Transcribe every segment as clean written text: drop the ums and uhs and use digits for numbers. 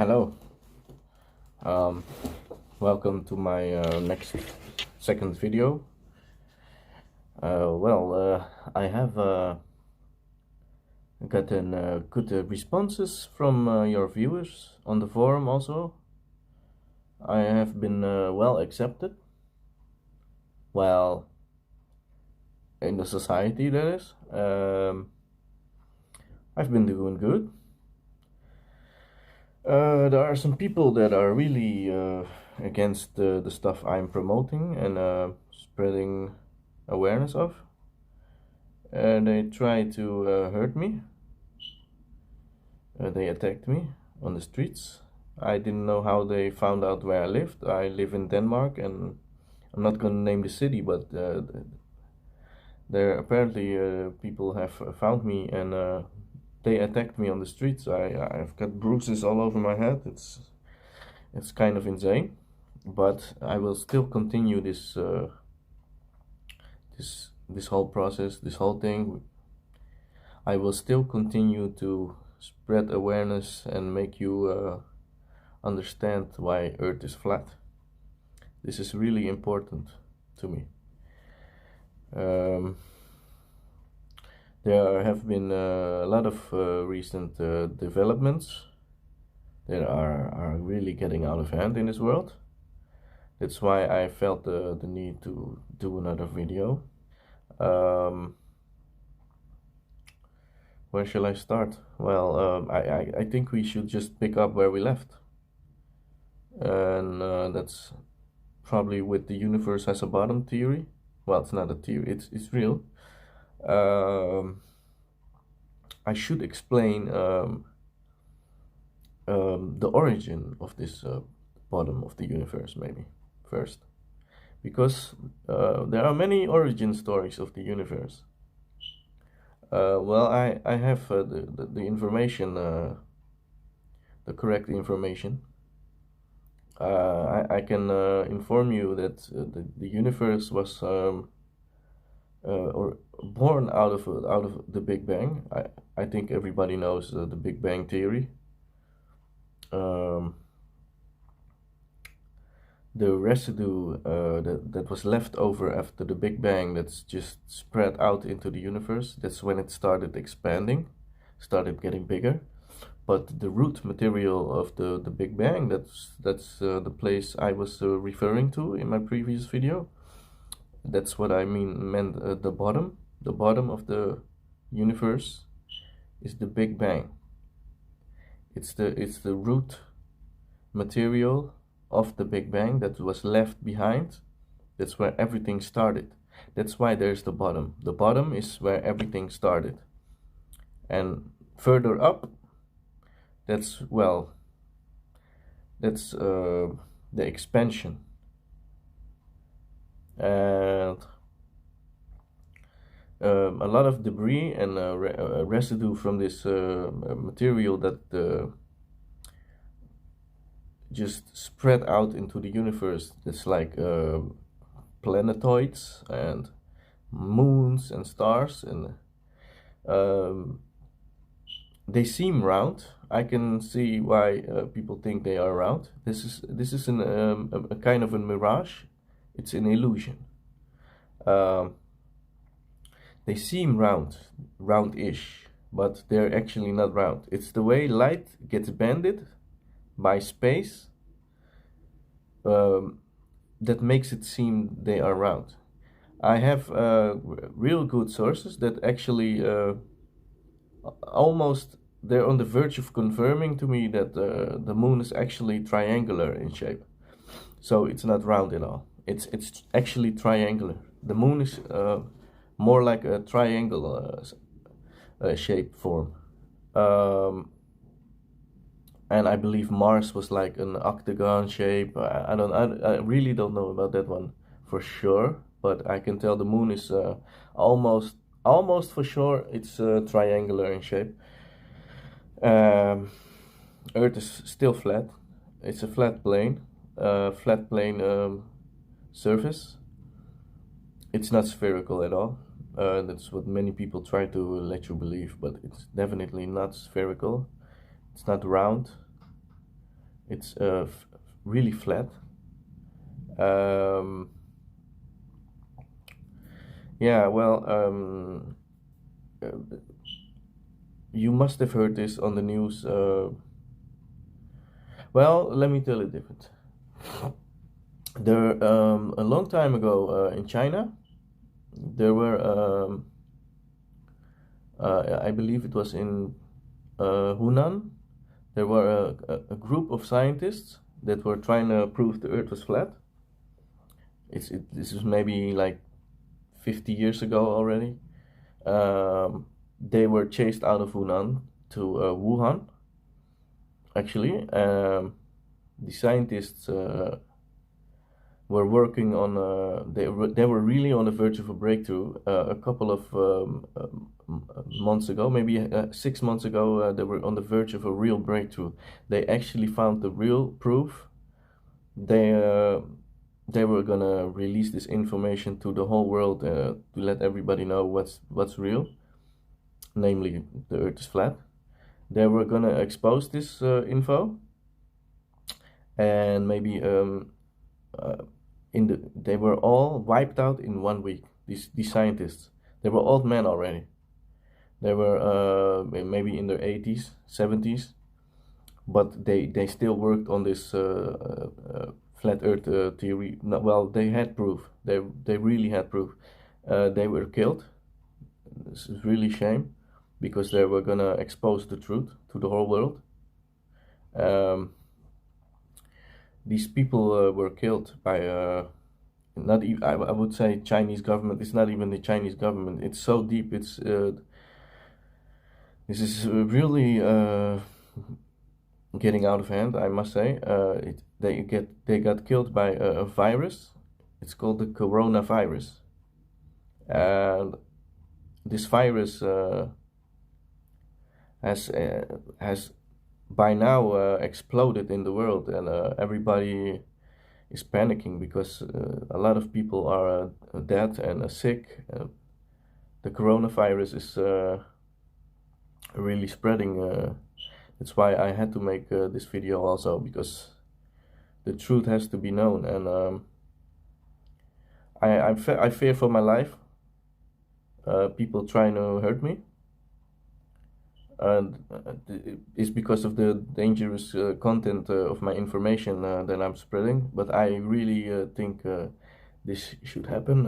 Hello. Um, Welcome to my second video. I have gotten good responses from your viewers on the forum also. I have been well accepted. Well, in the society, that is. I've been doing good. There are some people that are really against the stuff I'm promoting and spreading awareness of. And they try to hurt me. They attacked me on the streets. I didn't know how they found out where I lived. I live in Denmark, and I'm not going to name the city, but there apparently people have found me and they attacked me on the streets. I've got bruises all over my head. It's kind of insane, but I will still continue this whole process, this whole thing. I will still continue to spread awareness and make you understand why Earth is flat. This is really important to me. There have been a lot of recent developments that are really getting out of hand in this world. That's why I felt the need to do another video. Where shall I start? Well, I think we should just pick up where we left. And that's probably with the universe has a bottom theory. Well, it's not a theory, it's real. I should explain the origin of this bottom of the universe, maybe, first. Because there are many origin stories of the universe. Well, I have the information, the correct information. I can inform you that the universe was or born out of the Big Bang. I think everybody knows the Big Bang theory. The residue that was left over after the Big Bang, that's just spread out into the universe. That's when it started expanding, started getting bigger. But the root material of the Big Bang, that's the place I was referring to in my previous video. That's what I meant the bottom of the universe is the Big Bang. It's the root material of the Big Bang that was left behind. That's where everything started. That's why there's the bottom. The bottom is where everything started. And further up, that's the expansion. And a lot of debris and residue from this material that just spread out into the universe. It's like planetoids and moons and stars, and they seem round. I can see why people think they are round. This is a kind of a mirage. It's an illusion. They seem roundish, but they're actually not round. It's the way light gets bended by space that makes it seem they are round. I have real good sources that actually almost, they're on the verge of confirming to me that the moon is actually triangular in shape. So it's not round at all. It's actually triangular. The moon is more like a triangle shape form. And I believe Mars was like an octagon shape. I really don't know about that one for sure, but I can tell the moon is almost for sure it's triangular in shape. Earth is still flat. It's a flat plane surface. It's not spherical at all. That's what many people try to let you believe, but it's definitely not spherical. It's not round. It's really flat. Um, yeah, well, uh, you must have heard this on the news. Well, let me tell it different. There, a long time ago in China, there were, I believe it was in Hunan, there were a group of scientists that were trying to prove the Earth was flat. This is maybe like 50 years ago already. They were chased out of Hunan to Wuhan. Actually, the scientists were working on. They were really on the verge of a breakthrough. A couple of months ago, maybe 6 months ago, they were on the verge of a real breakthrough. They actually found the real proof. They they were gonna release this information to the whole world to let everybody know what's real, namely the Earth is flat. They were gonna expose this info, and maybe they were all wiped out in 1 week. These scientists, they were old men already. They were maybe in their 80s, 70s, but they still worked on this flat Earth theory. No, well, they had proof. They really had proof. They were killed. This is really shame, because they were gonna expose the truth to the whole world. Um, these people were killed by not even, I would say Chinese government. It's not even the Chinese government. It's so deep. It's this is really getting out of hand, I must say. They got killed by a virus. It's called the coronavirus, and this virus has by now exploded in the world, and everybody is panicking because a lot of people are dead and sick. The coronavirus is really spreading. That's why I had to make this video also, because the truth has to be known, and I fear for my life. People trying to hurt me, and it's because of the dangerous content of my information that I'm spreading. But I really think this should happen.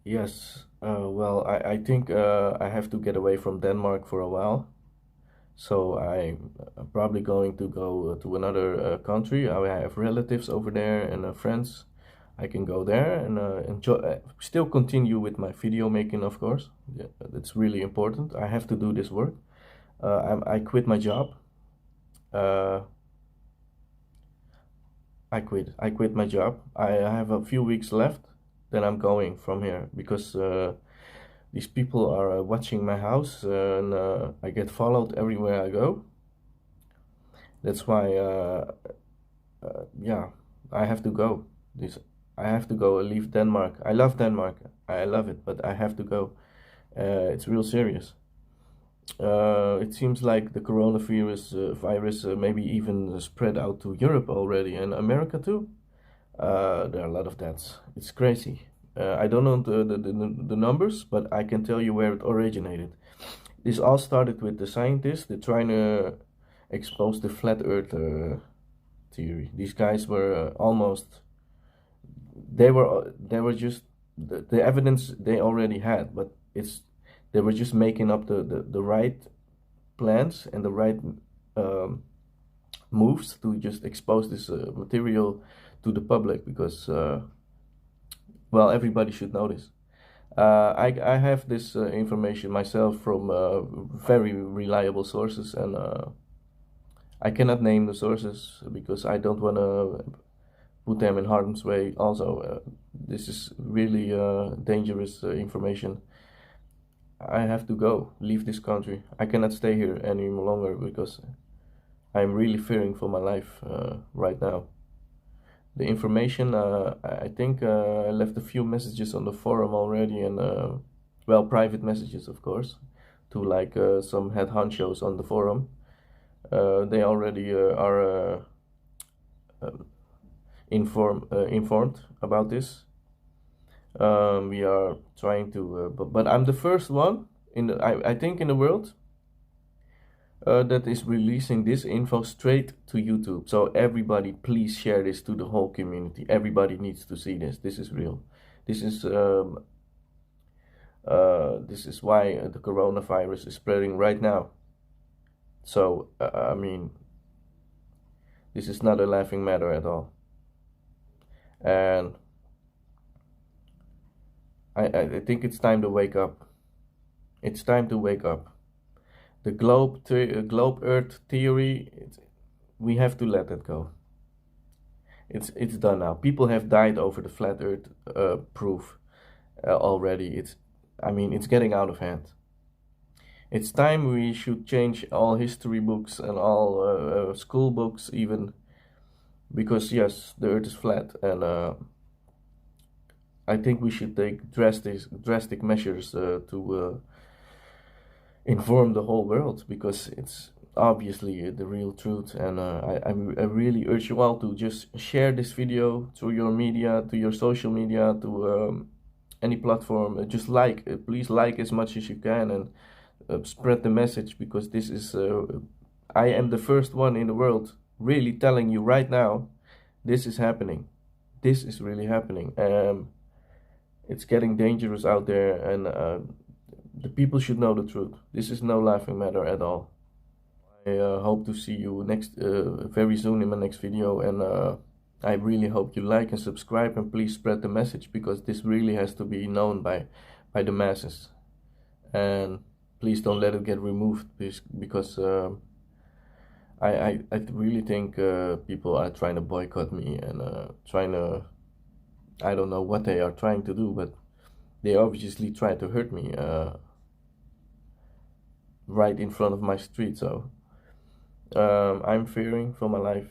Yes, well, I think I have to get away from Denmark for a while. So I'm probably going to go to another country. I have relatives over there and friends. I can go there and enjoy, still continue with my video making, of course. Yeah, that's really important. I have to do this work. I quit my job. Uh, I quit my job. I have a few weeks left. Then I'm going from here, because these people are watching my house, and I get followed everywhere I go. That's why, yeah, I have to go. I have to go and leave Denmark. I love Denmark. I love it, but I have to go. It's real serious. It seems like the coronavirus virus maybe even spread out to Europe already, and America too. There are a lot of deaths. It's crazy. I don't know the numbers, but I can tell you where it originated. This all started with the scientists. They're trying to expose the flat Earth theory. These guys were almost. They were just the evidence they already had, but they were just making up the right plans and the right um, moves to just expose this material to the public, because well, everybody should know this. I have this information myself from very reliable sources, and I cannot name the sources because I don't want to put them in harm's way. Also, this is really dangerous information. I have to go, leave this country. I cannot stay here any longer, because I'm really fearing for my life right now. The information, I think I left a few messages on the forum already, and well, private messages, of course, to like some head honchos on the forum. They already are informed about this. We are trying to, but I'm the first one in the, I think in the world that is releasing this info straight to YouTube. So everybody, please share this to the whole community. Everybody needs to see this. This is real. This is why the coronavirus is spreading right now. So I mean, this is not a laughing matter at all. And I think it's time to wake up. It's time to wake up. The globe Earth theory, we have to let it go. It's done now. People have died over the flat Earth proof already. It's getting out of hand. It's time we should change all history books and all school books even, because yes, the Earth is flat, and I think we should take drastic measures to inform the whole world, because it's obviously the real truth. And I really urge you all to just share this video to your media, to your social media, to any platform. Just please like as much as you can, and spread the message, because this is I am the first one in the world really telling you right now, this is happening. This is really happening. It's getting dangerous out there, and the people should know the truth. This is no laughing matter at all. I hope to see you very soon in my next video, and I really hope you like and subscribe, and please spread the message, because this really has to be known by the masses. And please don't let it get removed, because I really think people are trying to boycott me, and trying to, I don't know what they are trying to do, but they obviously try to hurt me right in front of my street. So I'm fearing for my life.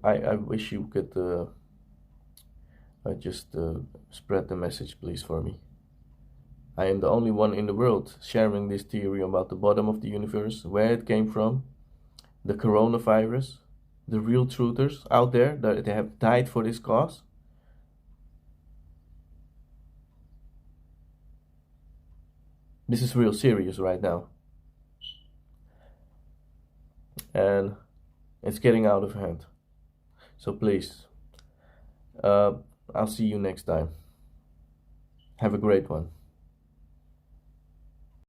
I wish you could just spread the message, please, for me. I am the only one in the world sharing this theory about the bottom of the universe, where it came from, the coronavirus, the real truthers out there that they have died for this cause. This is real serious right now. And it's getting out of hand. So please, I'll see you next time. Have a great one.